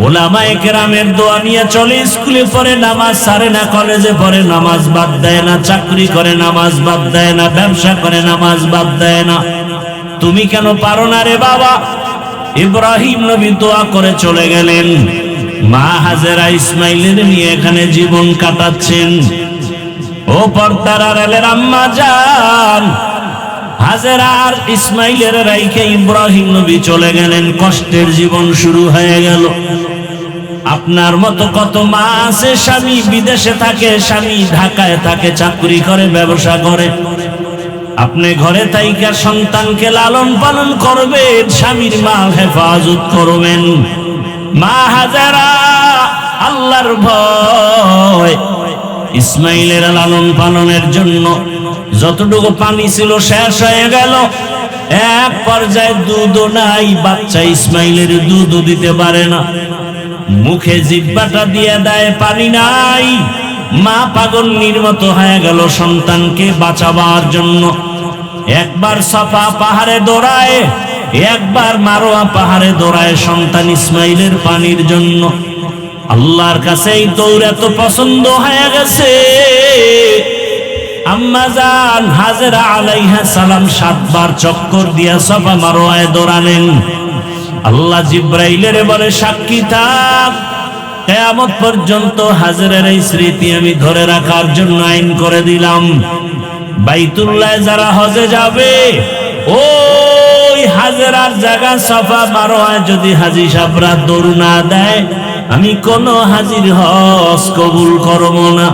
ওলামায়ে কেরামের দোয়া নিয়ে চলে, স্কুলে পড়ে নামাজ ছাড়ে না, কলেজে পড়ে নামাজ বাদ দেয় না, চাকরি করে নামাজ বাদ দেয় না, ব্যবসা করে নামাজ বাদ দেয় না। তুমি কেন পারো না রে বাবা? ইব্রাহিম নবী দোয়া করে চলে গেলেন, মা হাজেরা ইসমাইলের নিয়ে এখানে জীবন কাটাচ্ছেন। ও পর্দার আড়ালের আম্মা জান, হাজেরা আর ইসমাইলের রাইখে ইব্রাহিম নবী চলে গেলেন, কষ্টের জীবন শুরু হয়ে গেল। আপনার মতো কত মা আছে, স্বামী বিদেশে থাকে, স্বামী ঢাকায় থাকে, চাকরি করে, ব্যবসা করে, আপনি ঘরে থাইকা সন্তানকে লালন পালন করবেন, স্বামীর মাল হেফাজত করবেন। মা হাজেরা আল্লাহর ভয় ইসমাইলের লালন পালনের জন্য যতটুকু পানি ছিল শেষ হয়ে গেল। এক পর্যায়ে দুধও নাই, বাচ্চা ইসমাইলের দুধও দিতে পারে না, মুখে জিহ্বাটা দিয়ে দেয়, পানি নাই। মা পাগলের মতো হয়ে গেল সন্তানকে বাঁচাবার জন্য। একবার সাফা পাহাড়ে দৌড়ায়, একবার মারোয়া পাহাড়ে দৌড়ায় সন্তান ইসমাইলের পানির জন্য। আল্লাহর কাছে এই দৌড় এত পছন্দ হয়ে গেছে, আম্মা জান হাজেরা আলাইহা সালাম 7 বার চক্কর দিয়া সাফা মারোয়ায় দৌড়ালেন। আল্লাহ জিব্রাইলের বলে, সাক্ষী থাক, কিয়ামত পর্যন্ত হাজেরার এই স্মৃতি আমি ধরে রাখার জন্য আইন করে দিলাম। বাইতুল্লাহ যারা হজে যাবে, ওই হাজেরার জায়গা সাফা মারোয়ায় যদি হাজী সাহেবরা দৌড় না দেয়, আমি কোন হাজির হজ কবুল করব না।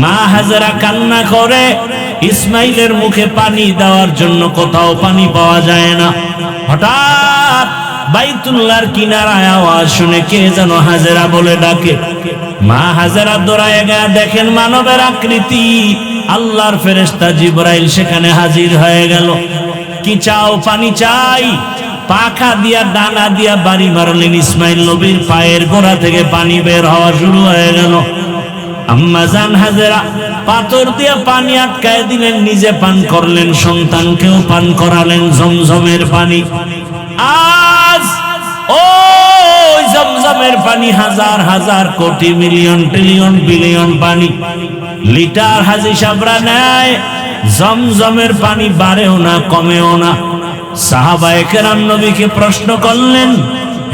মা হাজেরা কান্না করে, ইসমাইলের মুখে পানি দেওয়ার জন্য কোথাও পানি পাওয়া যায় না। হঠাৎ বাইতুল্লাহর কিনারায় আওয়াজ শুনে কে যেন হাজেরা বলে ডাকে। মা হাজেরা দৌড়ায় গিয়ে দেখেন মানবের আকৃতি, আল্লাহর ফেরেশতা জিবরাইল সেখানে হাজির হয়ে গেল। কি চাও? পানি চাই। পাখা দিয়া ডানা দিয়া বাড়ি মারলেন, ইসমাইল নবীর পায়ের গোড়া থেকে পানি বের হওয়া শুরু হয়ে গেল। আম্মা জান হাজেরা পাথর দিয়া পানি আটকায় দিলেন, নিজে পান করলেন, সন্তানকেও পান করালেন জমজমের পানি। আজ ওই জমজমের পানি হাজার হাজার কোটি মিলিয়ন ট্রিলিয়ন বিলিয়ন পানি, লিটার হাজী সাহেবরা নেয়, জমজমের পানি বাড়েও না কমেও না। সাহাবায়ে কেরাম নবীকে প্রশ্ন করলেন,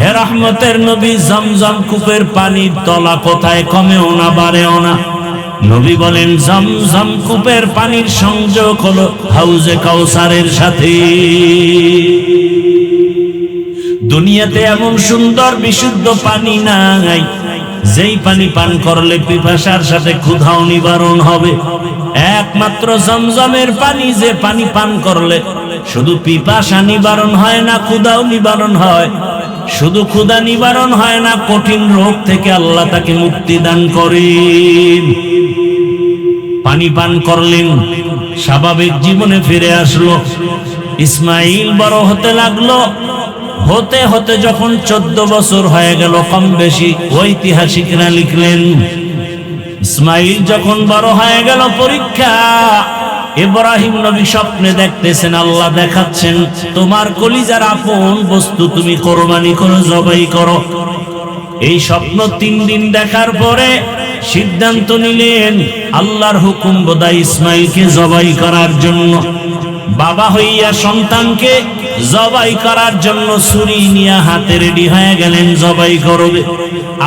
হে রহমতের নবী, জমজম কূপের পানির তলা কোথায়? কমেও না বাড়েও না। নবী বলেন, জমজম কূপের পানির সংযোগ হলো হাউজে কাউসারের সাথে। দুনিয়াতে এমন সুন্দর বিশুদ্ধ পানি নাই, যেই পানি পান করলে পিপাসার সাথে ক্ষুধাও নিবারণ হবে। একমাত্র জমজমের পানি, যে পানি পান করলে শুধু পিপাসা নিবারণ হয় না, ক্ষুধাও নিবারণ হয়। শুধু ক্ষুধা নিবারণ হয় না, কঠিন রোগ থেকে আল্লাহ তাকে মুক্তি দান করেন। পানি পান করলেন, স্বাভাবিক জীবনে ফিরে আসলো। ইসমাইল বড় হতে লাগলো। হতে হতে যখন 14 বছর হয়ে গেল, কম বেশি ঐতিহাসিকরা লিখলেন, ইসমাইল যখন বড় হয়ে গেল, পরীক্ষা। ইব্রাহিম নবী স্বপ্নে দেখতেছেন, আল্লাহ দেখাচ্ছেন, তোমার কলিজার আপন বস্তু তুমি কোরবানি করো, জবাই করো। এই স্বপ্ন 3 দিন দেখার পরে সিদ্ধান্ত নিলেন, আল্লাহর হুকুম বোধহয় ইসমাইলকে জবাই করার জন্য। বাবা হইয়া সন্তানকে জবাই করার জন্য ছুরি নিয়ে হাতে রেডি হয়ে গেলেন, জবাই করবে।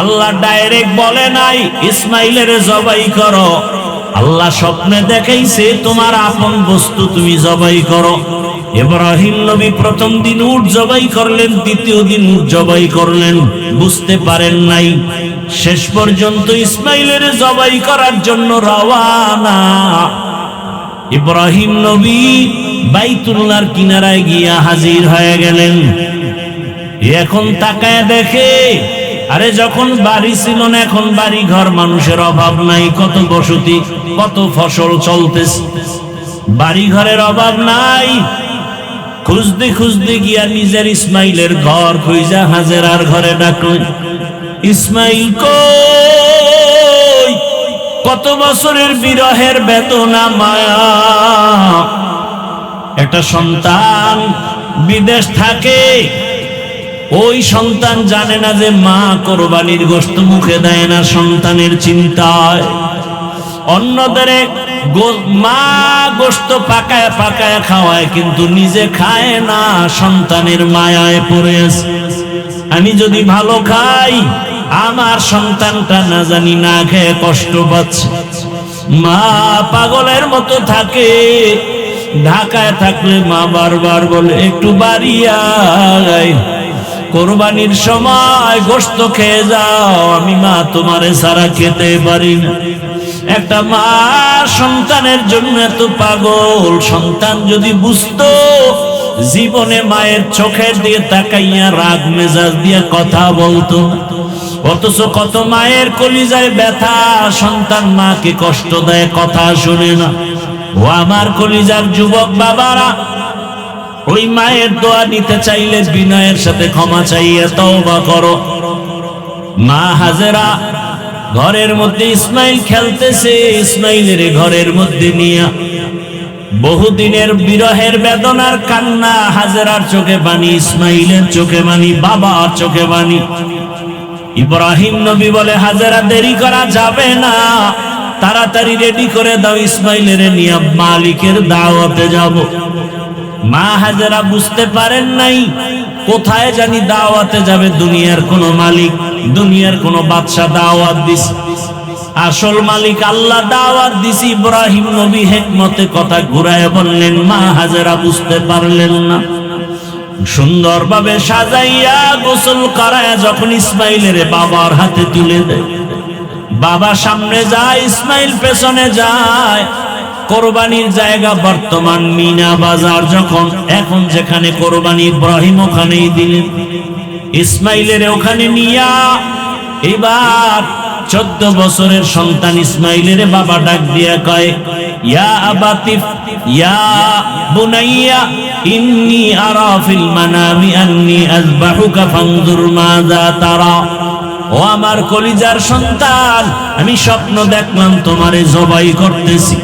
আল্লাহ ডাইরেক্ট বলে নাই ইসমাইলের জবাই করো, আল্লাহ স্বপ্নে দেখাইছে তোমার আপন বস্তু তুমি জবাই করো। ইব্রাহিম নবী প্রথম দিন উট জবাই করলেন, দ্বিতীয় দিন উট জবাই করলেন, বুঝতে পারেন নাই। শেষ পর্যন্ত ইসমাইলের জবাই করার জন্য রওয়ানা। ইব্রাহিম নবী বাইতুল্লাহর কিনারায় গিয়া হাজির হয়ে গেলেন। এখন তাকায় দেখে, আরে যখন বাড়ি ছিল না, এখন বাড়ি ঘর, মানুষের অভাব নাই, কত বসতি, কত ফসল চলতেছে, বাড়ি ঘরের অভাব নাই। খুঁজতে খুঁজতে গিয়া নিজের ইসমাইলের ঘর খুঁজা হাজেরার ঘরে ডাকলেন, ইসমাইল কই? কত বছরের বিরহের বেদনা মায়া। একটা সন্তান বিদেশ থাকে, ওই সন্তান জানে না যে মা কোরবানির গোশত মুখে দেয় না সন্তানের চিন্তায়। অন্যদের মা গোশত পাকায় পাকায় খাওয়ায়, কিন্তু নিজে খায় না, সন্তানের মায়ায় পড়ে আছে। আমি যদি ভালো খাই, আমার সন্তানটা না জানি না খেয়ে কষ্ট পাচ্ছে। মা পাগলের মতো থাকে। ঢাকায় থাকলে মা বারবার বলে একটু বাড়ি আয়, কোরবানির সময় গোশত খেয়ে যাও, আমি মা তোমারে ছাড়া খেতে পারি না। একটা মা সন্তানের জন্য এত পাগল। সন্তান যদি বুঝতো, জীবনে মায়ের চোখের দিকে তাকাইয়া রাগ মেজাজ দিয়ে কথা বলতো। অথচ কত মায়ের কলিজায় ব্যথা, সন্তান মাকে কষ্ট দেয়, কথা শুনে না। ও আমার কলিজার যুবক বাবারা, ওই মায়ের দোয়া নিতে চাইলে বিনয়ের সাথে ক্ষমা চাইয়া তওবা করো। মা হাজেরা ঘরের মধ্যে ইসমাইল খেলতেছে, ইসমাইলের ঘরের মধ্যে নিয়া বহুদিনের বিরহের বেদনার কান্না। হাজেরার চোখে পানি, ইসমাইলের চোখে পানি, বাবার চোখে পানি। ইব্রাহিম নবী বলে, হাজেরা দেরি করা যাবে না, তাড়াতাড়ি রেডি করে দাও, ইসমাইলের নিয়ে মালিকের দাওয়াতে যাব। মা হাজেরা বুঝতে পারেন নাই, কোথায় জানি দাওয়াতে যাবে। দুনিয়ার কোন মালিক, দুনিয়ার কোন বাদশা দাওয়াত দিছে, আসল মালিক আল্লাহ দাওয়াত দিছে। ইব্রাহিম নবী হিকমতে কথা ঘুরায় বললেন, মা হাজেরা বুঝতে পারলেন না। সুন্দরভাবে সাজাইয়া গোসল করায় যখন ইসমাইলের বাবার হাতে তুলে দেয়, বাবা সামনে যায়, ইসমাইল পেছনে যায়। কোরবানির জায়গা বর্তমান মিনা বাজার। যখন এখন যেখানে কোরবানি, ইব্রাহিম ওখানেই দিলেন, ইসমাইলের ওখানে নিয়া। এবার 14 বছরের সন্তান ইসমাইলের বাবা ডাক দিয়া কয়, ইয়া আবাতিফ ইয়া বুনাইয়া ইন্নী আরা ফিল মানামি আন্নী আযবাহুকা ফানজুর মাযা তারা। ও আমার কলিজার সন্তান, আমি স্বপ্ন দেখলাম তোমারে জবাই করতেছি,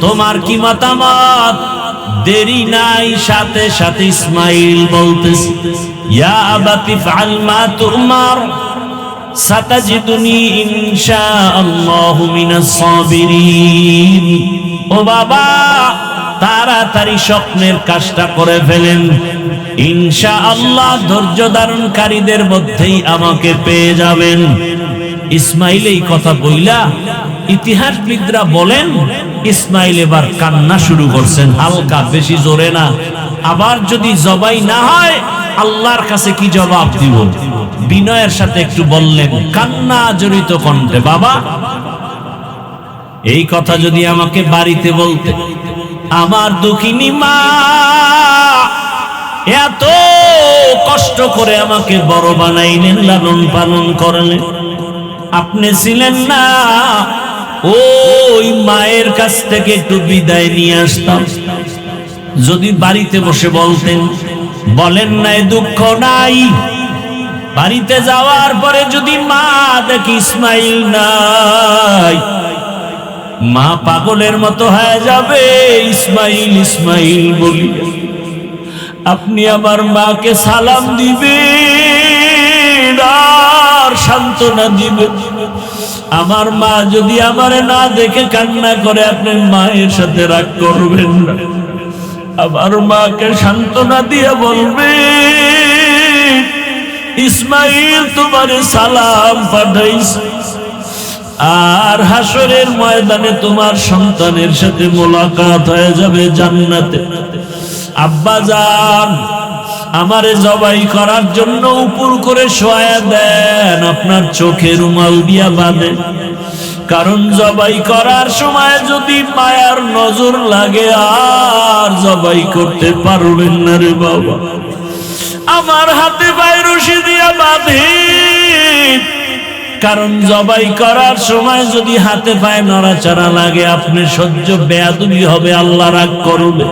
তোমার কি মতামত? দেরি নাই, সাথে সাথে ইসমাইল বলতেছে, ইয়া আবাতি ফাআল মা তুমার সাতাজিদুনি ইনশাআল্লাহু মিনাস সাবিরিন। ও বাবা, তাড়াতাড়ি স্বপ্নের কাজটা করে ফেলেন, ইনশাআল্লাহ ধৈর্য ধারণকারীদের মধ্যেই আমাকে পেয়ে যাবেন। ইসমাইল এই কথা বইলা, ইতিহাসবিদরা বলেন ইসমাইল এবার কান্না শুরু করছেন, হালকা, বেশি জোরে না। আবার যদি জবাই না হয়, আল্লাহর কাছে কি জবাব দিব? বিনয়ের সাথে একটু বললেন, কান্না জড়িত কণ্ঠে, বাবা এই কথা যদি আমাকে বাড়িতে বলতে, আমার দুঃখিনী মা এত কষ্ট করে আমাকে বড় বানাইলেন, লালন পালন করলেন, আপনি ছিলেন না, ওই মায়ের কাছ থেকে একটু বিদায় নিয়ে আসতাম। যদি বাড়িতে বসে বলতেন, বলেন নাই, দুঃখ নাই। বাড়িতে যাওয়ার পরে যদি মা দেখি ইসমাইল নাই, মা পাগলের মতো হয়ে যাবে, ইসমাইল ইসমাইল বলি। আপনি আমার মাকে সালাম দিবেন আর সান্ত্বনা দিবেন। আমার মা যদি আমারে না দেখে কান্না করে, আপনি মায়ের সাথে রাগ করবেন না। আমার মাকে সান্ত্বনা দিয়ে বলবেন, ইসমাইল তোমারে সালাম পাঠাইছে, আর হাসরের ময়দানে তোমার সন্তানের সাথে মোলাকাত হয়ে যাবে জান্নাতে। আব্বা জান, আমারে জবাই করার জন্য উপর করে শোয়া দেন, আপনার চোখে রুমাল দিয়া বাঁধেন, কারণ জবাই করার সময় যদি মায়ার নজর লাগে আর জবাই করতে পারবেন না রে বাবা। আমার হাতে পায়ে রশি দিয়া বাঁধেন, কারণ জবাই করার সময় যদি হাতে পায়ে নড়াচড়া লাগে, আপনি সহ্য বেয়াদবি হবে, আল্লাহ রাগ করবে।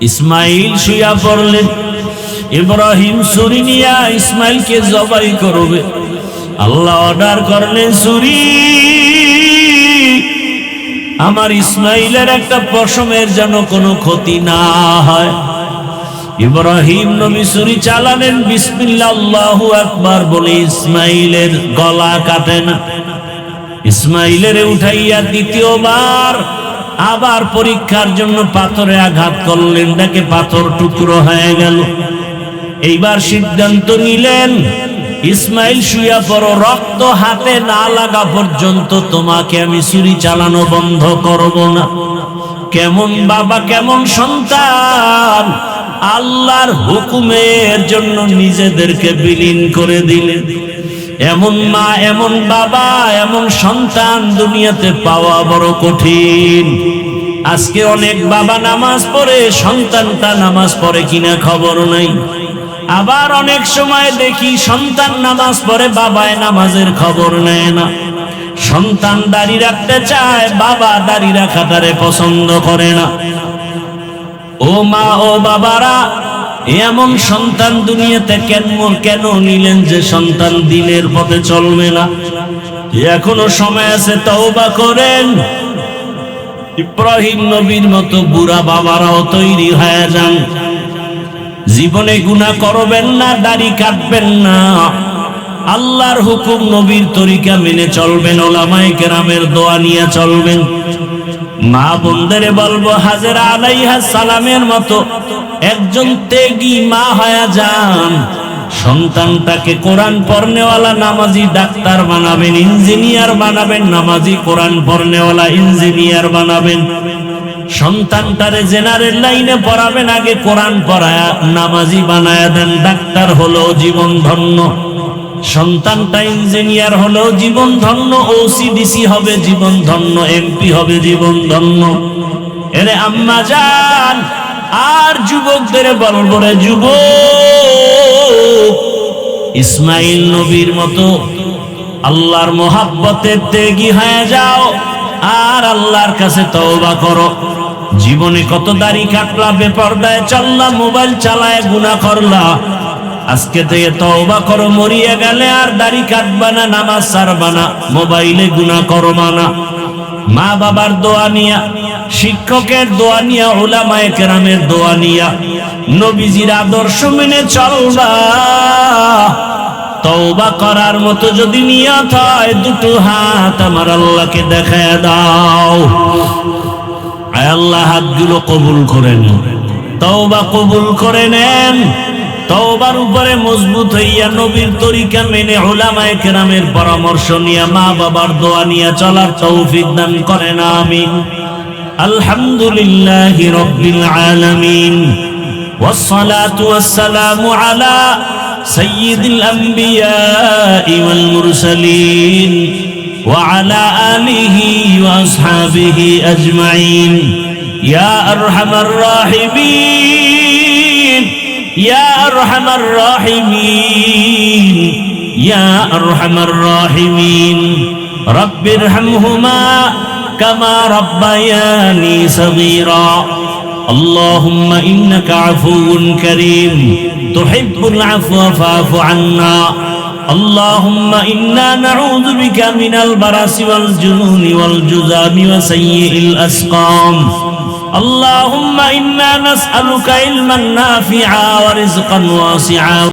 ইসমাইল শুয়া পড়লেন, ইব্রাহিম ছুরি নিয়া ইসমাইলকে জবাই করবে। আল্লাহ অর্ডার করলেন, ছুরি আমার ইসমাইলের একটা পশমের যেন কোনো ক্ষতি না হয়। ইব্রাহিম নবী ছুরি চালালেন, বিসমিল্লাহ আল্লাহু আকবার বলে ইসমাইলের গলা কাটেন। ইসমাইলের উঠাইয়া দ্বিতীয়বার আবার পরীক্ষার জন্য পাথরে আঘাত করলেন, দেখে পাথর টুকরো হয়ে গেল। এইবার সিদ্ধান্ত নিলেন, ইসমাইল শুয়া পড়ো, রক্ত হাতে না লাগা পর্যন্ত তোমাকে আমি ছুরি চালানো বন্ধ করব না। কেমন বাবা, কেমন সন্তান, আল্লাহর হুকুমের জন্য নিজেদেরকে বিলীন করে দিলেন। এমন মা, এমন বাবা, এমন সন্তান দুনিয়াতে পাওয়া বড় কঠিন। আজকে অনেক বাবা নামাজ পড়ে, সন্তানটা নামাজ পড়ে কিনা খবর নাই। আবার অনেক সময় দেখি সন্তান নামাজ পড়ে, বাবায় নামাজের খবর নেয় না। সন্তান দাড়ি রাখতে চায়, বাবা দাড়ি রাখাটারে পছন্দ করে না। ও মা, ও বাবারা, এমন সন্তান দুনিয়াতে কেন নিলেন যে সন্তান দিনের পথে চলবে না? এখনো সময় আছে, তওবা করেন। ইব্রাহিম নবীর মতো বুড়া বাবারাও তৈরি হয়ে যান। জীবনে গুনাহ করবেন না, দাড়ি কাটবেন না, আল্লাহর হুকুম নবীর তরিকা মেনে চলবেন, ওলামায়ে কেরামের দোয়া নিয়ে চলবেন। মা বোনদেরে বলবো, হাজেরা আলাইহিস সালামের মতো একজন ত্যাগী মা হয়ে যান। সন্তানটাকে কোরআন পড়নেওয়ালা নামাজি ডাক্তার বানাবেন, ইঞ্জিনিয়ার বানাবেন, নামাজি কোরআন পড়নেওয়ালা ইঞ্জিনিয়ার বানাবেন। সন্তানটারে জেনারেল লাইনে পড়াবেন, আগে কোরআন পড়ায়া নামাজি বানায়া দেন, ডাক্তার হলো জীবন ধন্য। সন্তানটা ইঞ্জিনিয়ার হলো জীবন ধন্য, ওসিডিসি হবে জীবন ধন্য, এমপি হবে জীবন ধন্য। এরে আম্মা জান আর যুবকদের বলবো, রে যুবক, ইসমাইল নবীর মতো আল্লাহর মোহাব্বতের ত্যাগী হয়ে যাও আর আল্লাহর কাছে তওবা করো। জীবনে কত দাড়ি কাটলা, বেপরদায় চললা, মোবাইল চালায় গুনাহ করলা, আজকে থেকে তওবা করো। মরিয়া গেলে আর দাড়ি কাটবা না, নামাজ ছাড়বা না, মোবাইলে গুনাহ করবা না। মা বাবার দোয়া নিয়া, শিক্ষকের দোয়া নিয়া, উলামায়ে কেরামের দোয়া নিয়া, নবীজির আদর্শ মেনে চলবা। তওবা করার মতো যদি নিয়ত হয়, দুটো হাত আমার আল্লাহকে দেখায় দাও। আয় আল্লাহ, হাতগুলো কবুল করে নেন, তওবা কবুল করে নেন। তওবার উপরে মজবুত হইয়া নবীর তরিকা মেনে, উলামায়ে কেরামের পরামর্শ নিয়া, মা বাবার দোয়া নিয়া চলার তৌফিক দান করেন, আমিন। আলহামদুলিল্লাহি রাব্বিল আলামিন, ওয়াসসালাতু ওয়াসসালামু আলা সাইয়্যিদিল আমবিয়াই ওয়াল মুরসালিন ওয়া আলা আলিহি ওয়া আসহাবিহি আজমাইন। ইয়া আরহামার রাহিমিন, ইয়া আরহামার রাহিমিন, ইয়া আরহামার রাহিমিন। রব্বিরহামহুমা কামা রাব্বায়ানি সগীরা। اللهم إنك عفو كريم تحب العفو فاعف عنا. اللهم إنا نعوذ بك من البرص والجنون والجذام وسيء الأسقام. اللهم إنا نسألك علما نافعا ورزقا واسعا